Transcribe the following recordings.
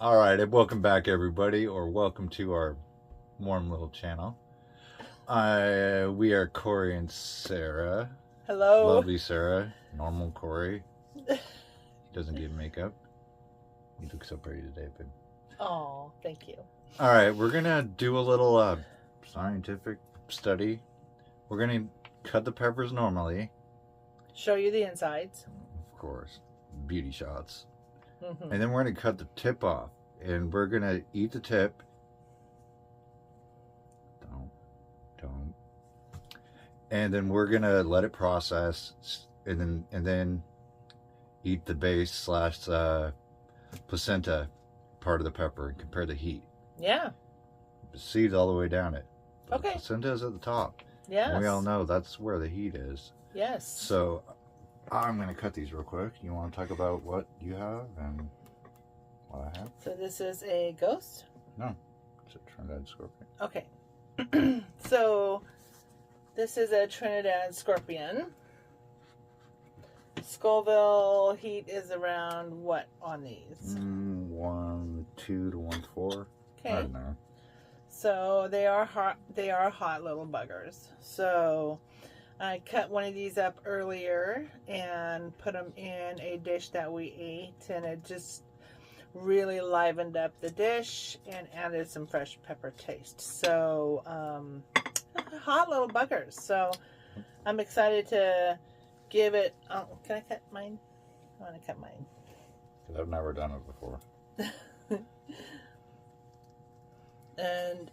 All right, and welcome back, everybody, or welcome to our warm little channel. We are Corey and Sarah. Hello. Lovely Sarah, normal Corey. He doesn't get makeup. You look so pretty today, babe. Oh, thank you. All right, we're gonna do a little scientific study. We're gonna cut the peppers normally. Show you the insides. Of course, beauty shots. Mm-hmm. And then we're gonna cut the tip off, and we're gonna eat the tip. Don't. And then we're gonna let it process, and then eat the base slash placenta part of the pepper and compare the heat. Yeah. The seeds all the way down it. But Okay. The placenta is at the top. Yes. And we all know that's where the heat is. Yes. So I'm gonna cut these real quick. You want to talk about what you have and what I have? So this is a ghost? No, it's a Trinidad scorpion. Okay. So this is a Trinidad scorpion. Scoville heat is around what on these? 1.2 to 1.4. Okay. I don't know. So they are hot. They are hot little buggers. So I cut one of these up earlier and put them in a dish that we ate, and it just really livened up the dish and added some fresh pepper taste. So hot little buggers. So I'm excited to give it. Oh, can I cut mine? I want to cut mine Because I've never done it before. And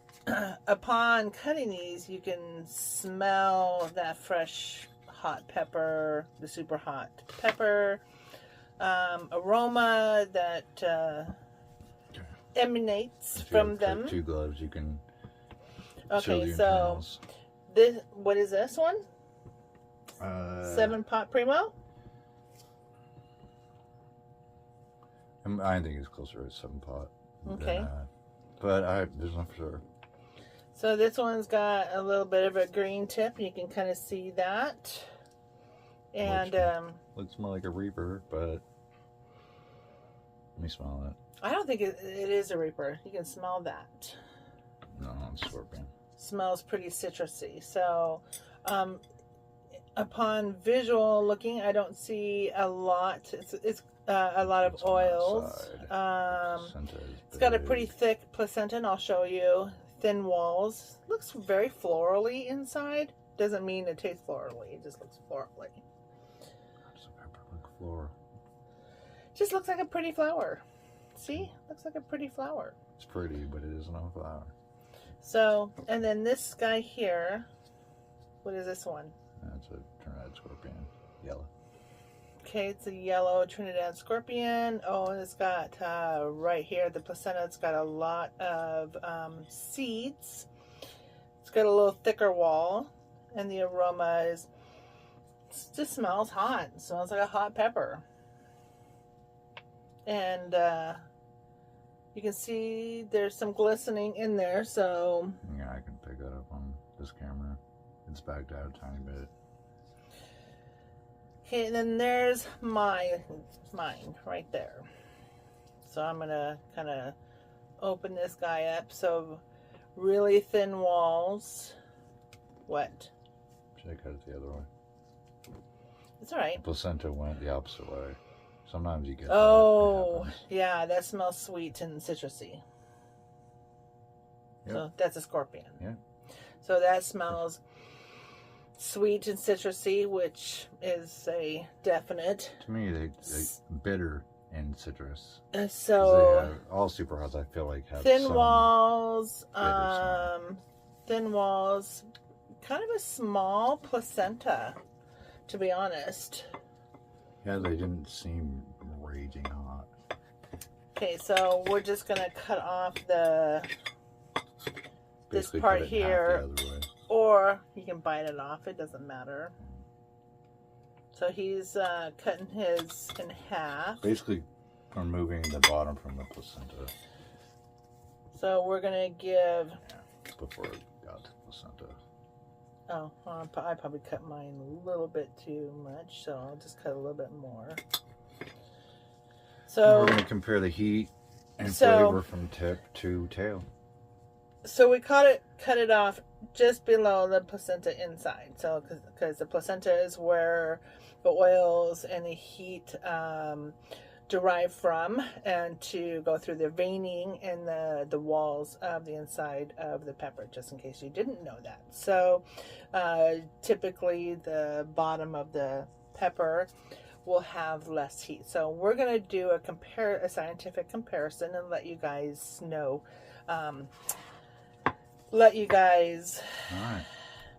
upon cutting these, you can smell that fresh hot pepper, the super hot pepper aroma that emanates from them. Two gloves, you can. Okay, so this, what is this one? 7-pot primo. I think it's closer to 7-pot. Okay. But there's not for sure. So this one's got a little bit of a green tip. You can kind of see that. And looks more like a Reaper, but let me smell it. I don't think it is a Reaper. You can smell that. No, it's Scorpion. Smells pretty citrusy. So upon visual looking, I don't see a lot. It's a lot of oils. It's got a pretty thick placenta, and I'll show you. Thin walls. Looks very florally inside. Doesn't mean it tastes florally. It just looks florally. Does the pepper look floral? Just looks like a pretty flower. See? Looks like a pretty flower. It's pretty, but it isn't a flower. So, and then this guy here. What is this one? That's a Trinidad scorpion. Yellow. Okay, it's a yellow Trinidad scorpion. Oh, and it's got right here, the placenta, it's got a lot of seeds. It's got a little thicker wall, and the aroma is, it just smells hot. It smells like a hot pepper. And you can see there's some glistening in there, so. Yeah, I can pick that up on this camera. It's backed out a tiny bit. Okay, and then there's mine right there. So I'm gonna kind of open this guy up. So really thin walls. What? Should I cut it the other way? It's all right. The placenta went the opposite way. Sometimes you get. Oh, yeah, that smells sweet and citrusy. Yep. So that's a scorpion. Yeah. So that smells sweet and citrusy, which is a definite. To me, they bitter and citrus. So all super hots, I feel like, have thin some walls, bitter thin walls, kind of a small placenta, to be honest. Yeah, they didn't seem raging hot. Okay, so we're just gonna cut off this Basically part cut it here. half the other way. Or you can bite it off, it doesn't matter. So he's cutting his in half. Basically removing the bottom from the placenta. So we're gonna give. Before it got to the placenta. Oh, I probably cut mine a little bit too much, so I'll just cut a little bit more. So we're going to compare the heat And So, flavor from tip to tail. so we cut it off just below the placenta inside. So, because the placenta is where the oils and the heat derive from, and to go through the veining and the walls of the inside of the pepper, just in case you didn't know that. So, typically the bottom of the pepper will have less heat. So we're going to do a scientific comparison and let you guys know, let you guys All right.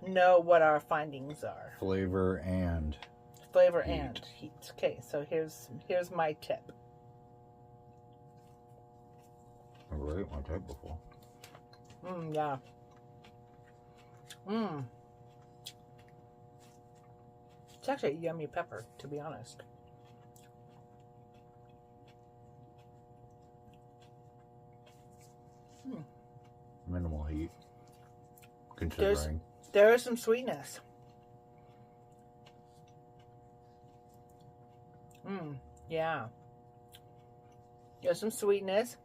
know what our findings are. Flavor and Heat. Okay, so here's my tip. I've really ate my tip before. Yeah. It's actually a yummy pepper, to be honest. Minimal heat. Considering. There is some sweetness. Yeah. There's some sweetness.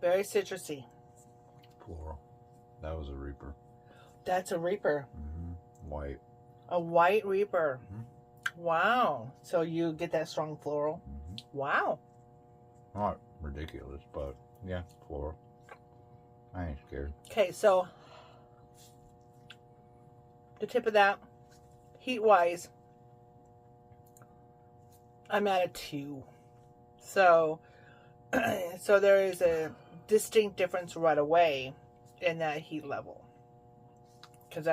Very citrusy. Floral. That was a Reaper. That's a Reaper. White. A white Reaper. Wow. So you get that strong floral. Wow. Not ridiculous, but yeah, floral. I ain't scared. Okay, so the tip of that, heat-wise, I'm at a 2. So there is a distinct difference right away in that heat level. Because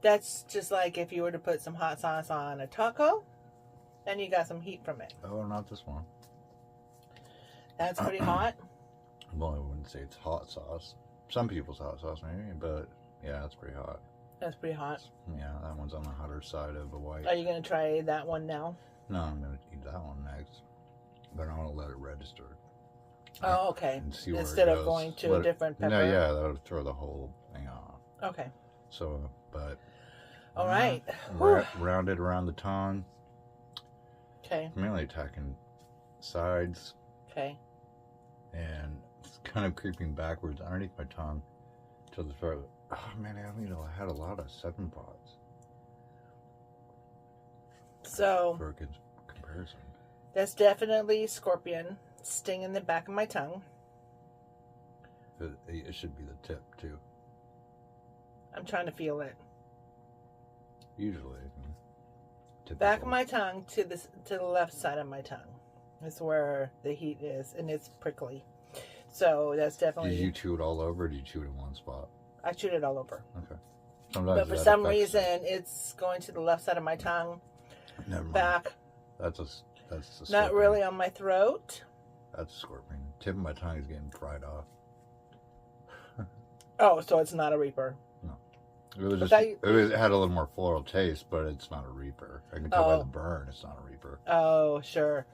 that's just like if you were to put some hot sauce on a taco, and you got some heat from it. Oh, not this one. That's pretty hot. Well, I wouldn't say it's hot sauce. Some people's hot sauce, maybe, but yeah, it's pretty hot. That's pretty hot. Yeah, that one's on the hotter side of the white. Are you going to try that one now? No, I'm going to eat that one next. But I want to let it register. Oh, okay. And see where Instead it of goes. going to a different pepper. No, yeah, that'll throw the whole thing off. Okay. So, but. All right. Round it around the tongue. Okay. Mainly attacking sides. Okay. And it's kind of creeping backwards underneath my tongue to the throat. Oh man, I had a lot of 7 pods. So For a good comparison. that's definitely scorpion sting in the back of my tongue. It should be the tip too. I'm trying to feel it. Usually. Typical. Back of my tongue to the left side of my tongue is where the heat is, and it's prickly. So that's definitely. Did you chew it all over, or did you chew it in one spot? I chewed it all over. Okay. Sometimes But for some reason, it's going to the left side of my tongue. Never mind. Back. That's a Not scorpion. really on my throat. That's a scorpion. Tip of my tongue is getting fried off. Oh, so it's not a Reaper. No. It was just, that, it had a little more floral taste, but it's not a Reaper. I can tell by the burn it's not a Reaper. Oh, sure.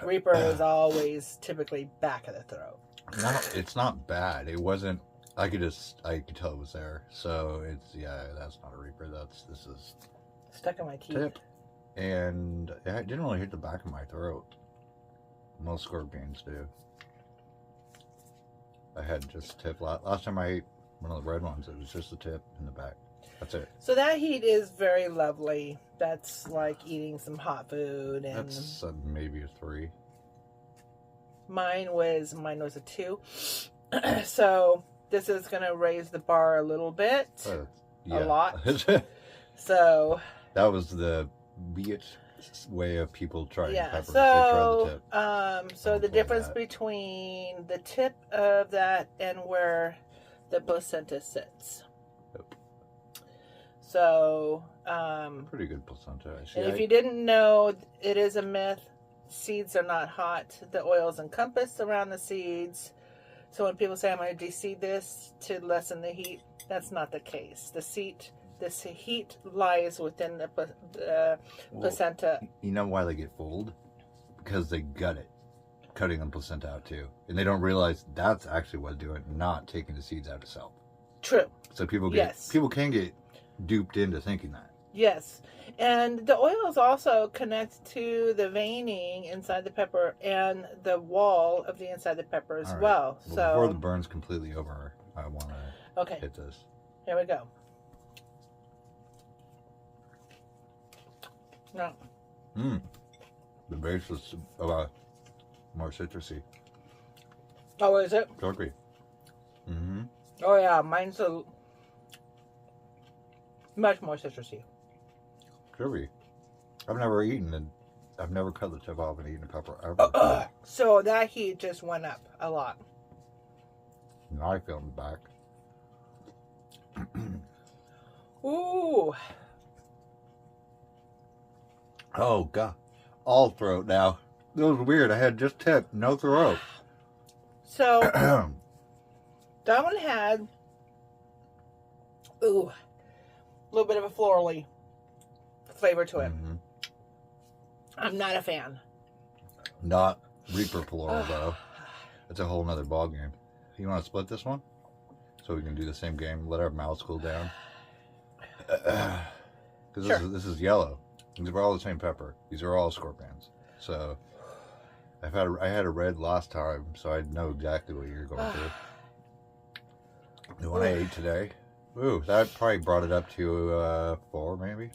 Reaper is always typically back of the throat. No, it's not bad. It wasn't. I could tell it was there. So that's not a Reaper. This is Stuck in my teeth. tip, and it didn't really hit the back of my throat. Most scorpions do. I had just tip. Last time I ate one of the red ones, it was just the tip in the back. That's it. So that heat is very lovely. That's like eating some hot food, and That's maybe a 3. mine was a 2. So this is gonna raise the bar a little bit, a lot. So that was the way of people trying peppers. So they tried the tip. so the difference between the tip of that and where the placenta sits. Yep. So Pretty good placenta. and if you didn't know, it is a myth. Seeds are not hot. The oils encompass around the seeds. So when people say I'm going to deseed this to lessen the heat, that's not the case. This heat lies within the placenta. You know why they get fooled? Because they gut it, cutting the placenta out too, and they don't realize that's actually what's doing it, not taking the seeds out itself. True. So people can get duped into thinking that. Yes. And the oils also connect to the veining inside the pepper and the wall of the inside the pepper as All right. well. Well, So before the burn's completely over, I want to okay, hit this. here we go. No. The base is more citrusy. Oh, is it? Totally. Oh yeah, mine's much more citrusy. Could be. I've never cut the tip off and eaten a pepper ever. So that heat just went up a lot. Now I feel the back. Ooh. Oh god. All throat now. It was weird. I had just tip, no throat. So that one had a little bit of a florally flavor to it. I'm not a fan. Not Reaper floral though. That's a whole nother ball game. You want to split this one? So we can do the same game. Let our mouths cool down. Because Sure. this is yellow. These are all the same pepper. These are all scorpions. So I had a red last time, so I know exactly what you're going through. The one I ate today. Ooh, that probably brought it up to 4 maybe.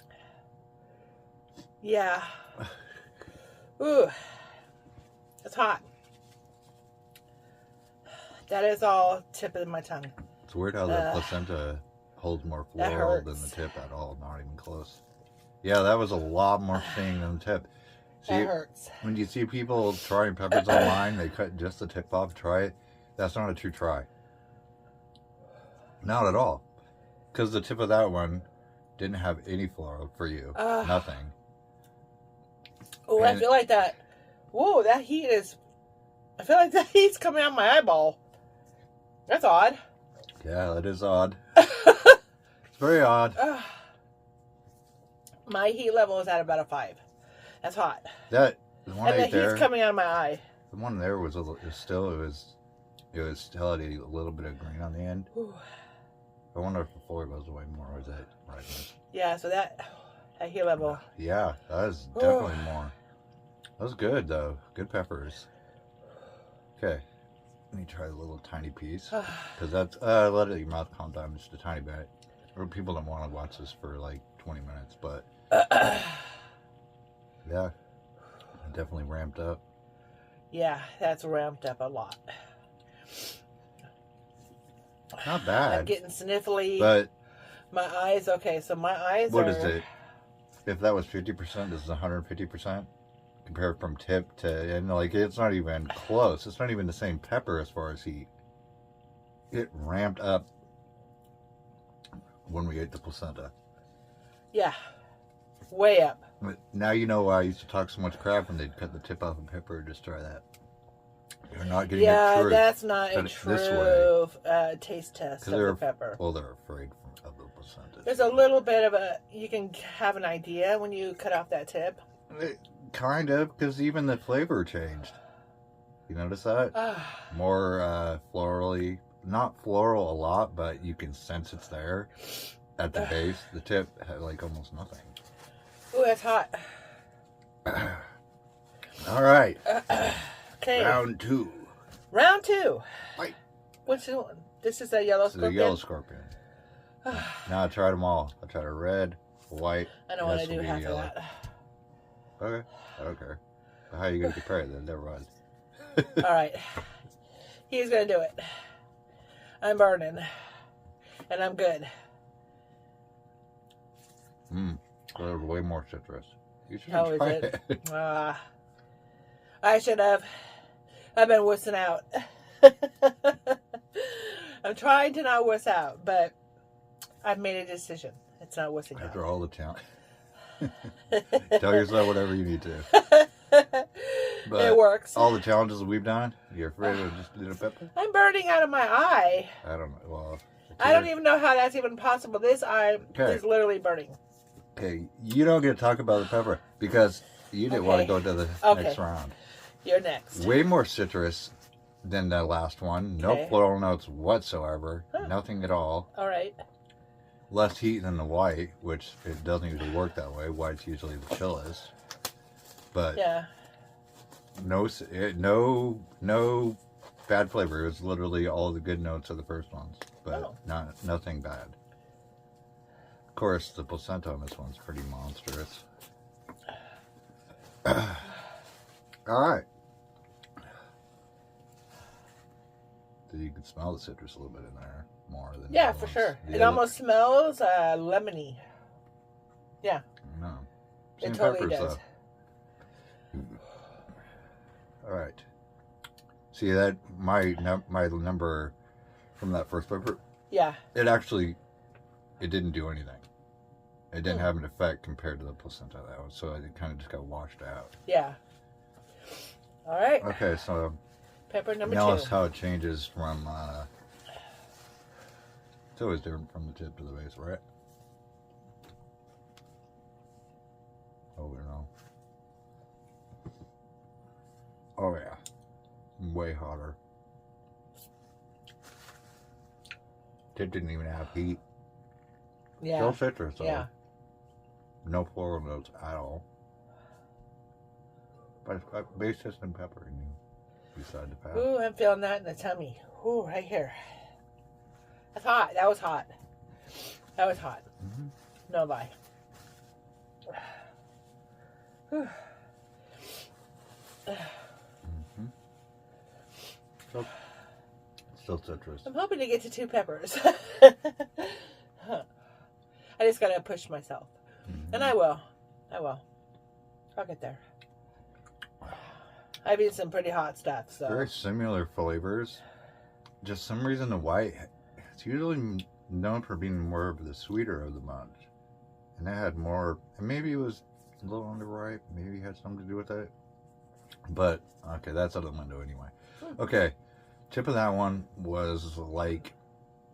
Yeah. Ooh. It's hot. That is all tip of my tongue. It's weird how the placenta holds more floral than the tip at all. Not even close. Yeah, that was a lot more sting than the tip. See, That hurts. when you see people trying peppers online, they cut just the tip off, try it. That's not a true try. Not at all. Because the tip of that one didn't have any floral for you. Nothing. Oh, I feel like that. Whoa, that heat is. I feel like that heat's coming out my eyeball. That's odd. Yeah, that is odd. It's very odd. My heat level is at about a 5. That's hot. The one And the right there, heat's coming out of my eye. the one there was still had a little bit of green on the end. Whew. I wonder if before it goes away more, or is that right? Yeah, so that heat level. Yeah, that is definitely more. That was good though. Good peppers. Okay, let me try a little tiny piece because that's let your mouth calm down just a tiny bit. Or people don't want to watch this for like 20 minutes, but yeah, definitely ramped up. Yeah, that's ramped up a lot. Not bad. I'm getting sniffly. But my eyes. Okay, so my eyes. What is it? If that was 50%, this is 150%. Compared from tip to, and like it's not even close. It's not even the same pepper as far as heat. It ramped up when we ate the placenta. Yeah, way up. But now you know why I used to talk so much crap when they'd cut the tip off of pepper. Just try that. You're not getting it true. That's not a true taste test of the pepper. Well, they're afraid of the placenta. There's a little bit of you can have an idea when you cut off that tip. Kind of, because even the flavor changed. You notice that? More florally. Not floral a lot, but you can sense it's there at the base. The tip had like almost nothing. Ooh, that's hot. All right. Okay. Round 2. Round 2. Right. Which one? This is a yellow scorpion? The yellow scorpion. Now I tried them all. I tried a red, white. I don't want to do half of that. Okay. I don't care. But how are you going to compare it then? Never mind. All right. He's going to do it. I'm burning. And I'm good. There's way more citrus. You should How is try it? it. I should have. I've been wussing out. I'm trying to not wuss out, but I've made a decision. It's not wussing out. After all the challenge. Tell yourself whatever you need to. But it works. All the challenges that we've done, you're afraid of just doing a pepper? I'm burning out of my eye. I don't know. Well, I don't even know how that's even possible. This eye is literally burning. Okay, you don't get to talk about the pepper because you didn't want to go to the next round. You're next. Way more citrus than the last one. No floral notes whatsoever. Nothing at all. All right. less heat than the white, which it doesn't usually work that way. White's usually the chillest. But Yeah. no bad flavor. It was literally all the good notes of the first ones, but nothing bad. Of course, the placenta on this one's pretty monstrous. All right. So you can smell the citrus a little bit in there more than Yeah, for sure. It almost smells lemony. Yeah. No. It totally does. All right. See that my number from that first pepper? Yeah. It didn't do anything. It didn't have an effect compared to the placenta though, so it kind of just got washed out. Yeah. All right. Okay, so pepper number 2. Notice how it changes from. It's always different from the tip to the base, right? Oh no. Oh yeah, way hotter. Tip didn't even have heat. Yeah. Still citrus though. Yeah. No floral notes at all. But it's got base just and pepper in you. Beside the path. Ooh, I'm feeling that in the tummy. Ooh, right here. That's hot. That was hot. That was hot. Mm-hmm. No lie. Mm-hmm. Still citrus. I'm hoping to get to 2 peppers. I just gotta push myself. Mm-hmm. And I will. I'll get there. I've eaten some pretty hot stuff, so. Very similar flavors. Just some reason the white, it's usually known for being more of the sweeter of the bunch. And that had more, and maybe it was a little underripe, maybe it had something to do with it. But, okay, that's out of the window anyway. Okay, tip of that one was like,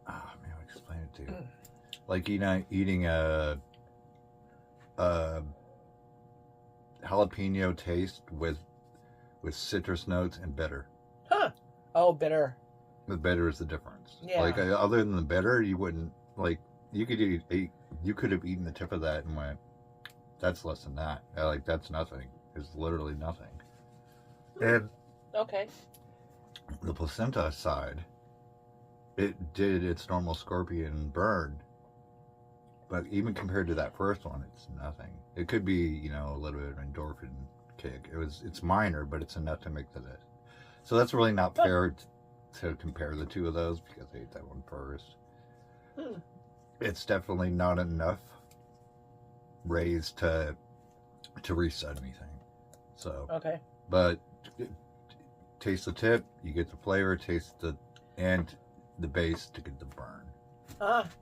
man, I'll explain it to you. Like eating a jalapeno taste with citrus notes and bitter. Huh. Oh, bitter. The bitter is the difference. Yeah. Like other than the bitter, you wouldn't like. You could you could have eaten the tip of that and went, "That's less than that." Like that's nothing. It's literally nothing. And okay. The placenta side, it did its normal scorpion burn, but even compared to that first one, it's nothing. It could be a little bit of endorphin kick. It's minor, but it's enough to make the list. So that's really not fair to compare the two of those because I ate that one first. It's definitely not enough raised to reset anything. So okay, but taste the tip, you get the flavor. Taste and the base to get the burn.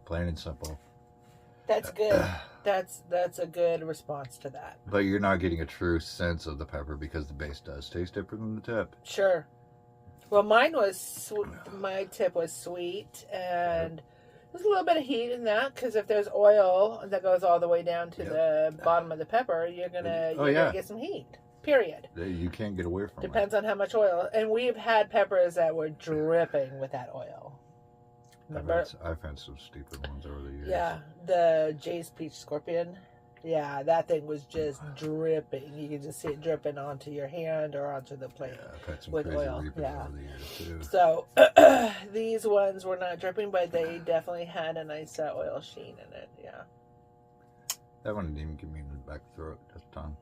Plain and simple. That's good. That's a good response to that. But you're not getting a true sense of the pepper because the base does taste different than the tip. Sure. Well, my tip was sweet, and there's a little bit of heat in that because if there's oil that goes all the way down to the bottom of the pepper, you're gonna get some heat. Period. You can't get away from it. Depends on how much oil. And we've had peppers that were dripping with that oil. Remember? I've had some stupid ones over the years. Yeah, the Jay's Peach Scorpion. Yeah, that thing was just dripping. You can just see it dripping onto your hand or onto the plate I've had some with crazy oil. reapers over the years too. So these ones were not dripping, but they definitely had a nice oil sheen in it. Yeah. That one didn't even give me in the back throat, just tongue.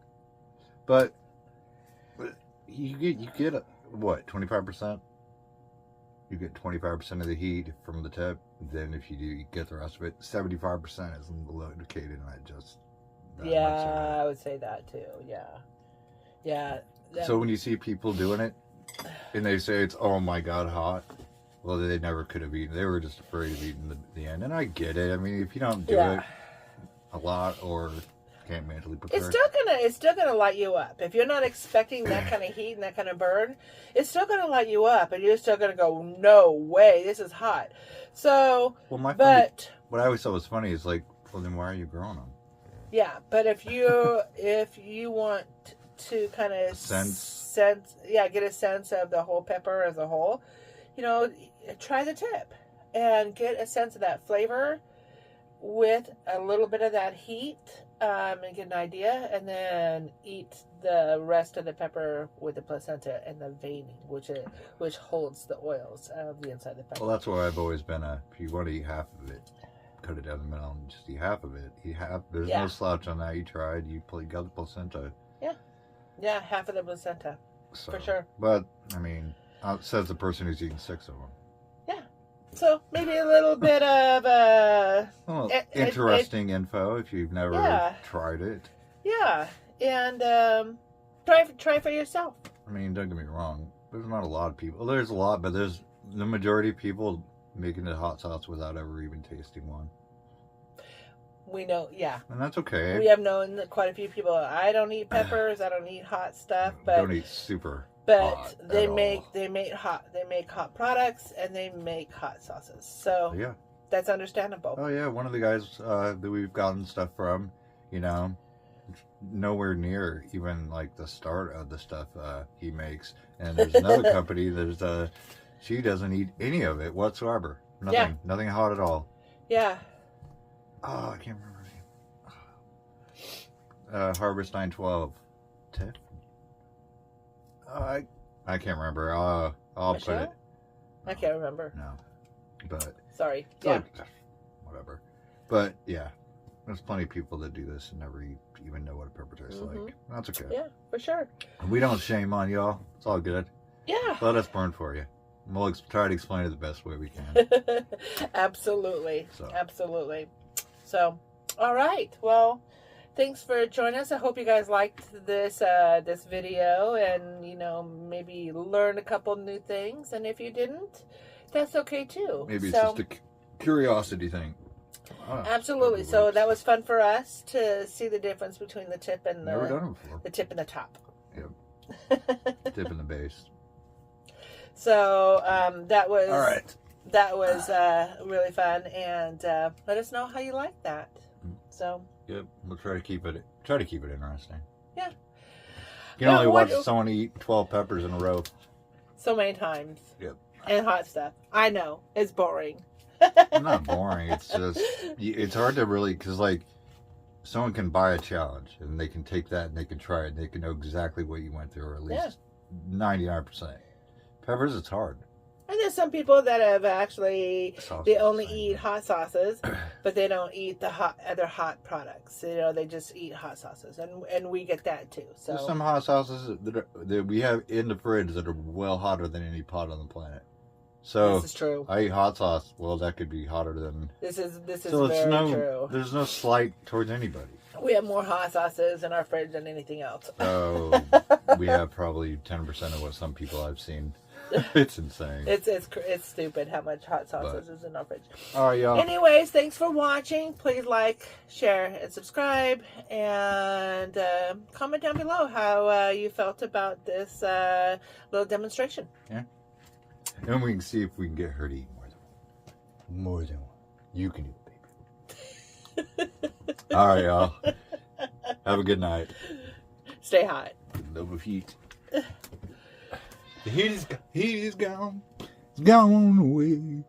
But you get what, 25%? You get 25% of the heat from the tip. Then if you get the rest of it, 75% is located in that just. I would say that too. Yeah. So when you see people doing it, and they say it's oh my god hot, well they never could have eaten. They were just afraid of eating the end, and I get it. I mean, if you don't do it a lot or can't mentally prepare, it's still gonna light you up. If you're not expecting that kind of heat and that kind of burn, it's still gonna light you up, and you're still gonna go, no way, this is hot. So, what I always thought was funny is like, well then why are you growing them? Yeah, but if you want to kind of get a sense of the whole pepper as a whole, try the tip and get a sense of that flavor with a little bit of that heat and get an idea, and then eat the rest of the pepper with the placenta and the veining, which holds the oils of the inside of the pepper. Well, that's why I've always been if you want to eat half of it, cut it down the middle and just eat half of it. Eat half. There's no slouch on that. You tried. You got the placenta. Yeah, half of the placenta. So, for sure. But, I mean, says the person who's eating 6 of them. Yeah. So maybe a little bit of interesting info if you've never tried it. Yeah. And try for yourself. I mean, don't get me wrong. There's not a lot of people. There's a lot, but there's the majority of people making the hot sauce without ever even tasting one. We know, yeah. And that's okay. We have known quite a few people. I don't eat peppers. I don't eat hot stuff. But don't eat super. But hot they make hot products and they make hot sauces. So yeah, that's understandable. Oh yeah, one of the guys that we've gotten stuff from, nowhere near even like the start of the stuff he makes. And there's another company. She doesn't eat any of it whatsoever. Nothing hot at all. Yeah. Oh, I can't remember her name. Harvest 912. Tiff? I can't remember. I'll Michelle? put it. I can't remember. No. But. Sorry. Yeah. Whatever. But, yeah. There's plenty of people that do this and never even know what a pepper tastes like. That's okay. Yeah, for sure. We don't shame on y'all. It's all good. Yeah. Let us burn for you. We'll try to explain it the best way we can. Absolutely. Absolutely. So, all right. Well, thanks for joining us. I hope you guys liked this video and, maybe learned a couple new things. And if you didn't, that's okay too. Maybe it's just a curiosity thing. Absolutely. So that was fun for us to see the difference between the tip and Never done it before. The tip and the top. Yep. Tip and the base. So that was all right. That was really fun, and let us know how you like that. So. Yep, we'll try to keep it interesting. Yeah. You can only watch someone eat 12 peppers in a row. So many times. Yep. And hot stuff. I know it's boring. It's not boring. It's just it's hard to really because someone can buy a challenge and they can take that and they can try it and they can know exactly what you went through, or at least 99%. Peppers, it's hard. And there's some people that have actually, they only eat hot sauces, but they don't eat the other hot products. They just eat hot sauces, and we get that too. So there's some hot sauces that we have in the fridge that are well hotter than any pot on the planet. So this is true. I eat hot sauce. Well, that could be hotter than. This is so very true. There's no slight towards anybody. We have more hot sauces in our fridge than anything else. Oh, we have probably 10% of what some people I've seen. It's insane. It's stupid how much hot sauces is in our fridge. All right, y'all. Anyways, thanks for watching. Please like, share, and subscribe, and comment down below how you felt about this little demonstration. Yeah, and we can see if we can get her to eat more than one. You can do it, baby. All right, y'all. Have a good night. Stay hot. Love of heat. The heat is gone. It's gone away.